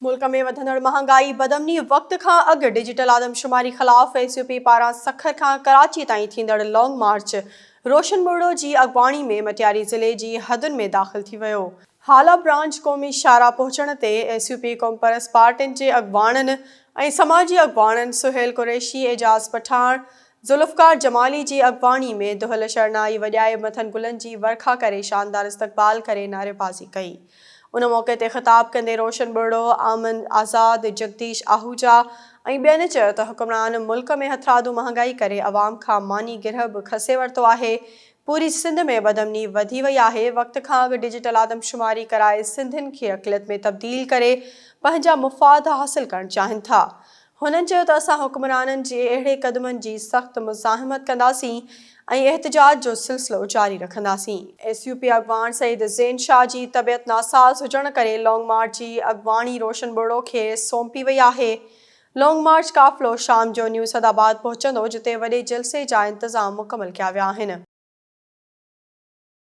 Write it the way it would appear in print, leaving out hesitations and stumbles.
मुल्क में वधंदड़ महांगाई बदमनी वक्त का अग डिजिटल आदमशुमारी खिलाफ एसयूपी पारा सखर का कराची ताईं थींदड़ लॉन्ग मार्च रोशन बोड़ो जी अगवाणी में मटियारी ज़िले जी हदुन में दाख़िल थी वियो। हाला ब्रांच क़ौमी शारा पहुचण ते एसयूपी कॉमपर्स पार्टियुनि जे अगवाणनि ऐं समाजी अगवाणनि सुहेल कुरैशी, एजाज पठान, जुल्फ़कार जमाली जी अगवाणी में दुहल शरनाई वॼाए मथन गुलनि जी वर्खा करे शानदार इस्तक़बाल करे नारेबाज़ी कई। उन मौक़े ते ख़िताब कंदे रोशन बोड़ो, आमन आज़ाद, जगदीश आहूजा ऐं ॿियनि चयो त हुक्मरान मुल्क में हथरादू महांगाई करे अवाम खां मानी गिरह बि खसे वरितो आहे। पूरी सिंध में बदमनी वधी वई आहे। वक़्त खां अॻु डिजिटल आदमशुमारी कराए सिंधियुनि खे अक़लियत में तब्दील करे पंहिंजा मुफ़ाद हासिल करणु चाहिनि था। हुननि चयो त असां हुक्मराननि जे अहिड़े क़दमनि जी सख़्त मुज़ाहिमत कंदासीं ऐं एहतजाज जो सिलसिलो जारी रखंदासीं। एसयूपी अगवान सईद ज़ैन शाह जी तबियत नासाज़ हुजण करे लॉन्ग मार्च जी अगवाणी रोशन बोड़ो खे सौंपी वई आहे। लॉन्ग मार्च काफ़िलो शाम जो न्यू सदाबाद पहुचंदो, जिते वॾे जलसे जा इंतज़ाम मुकमल कया विया आहिनि।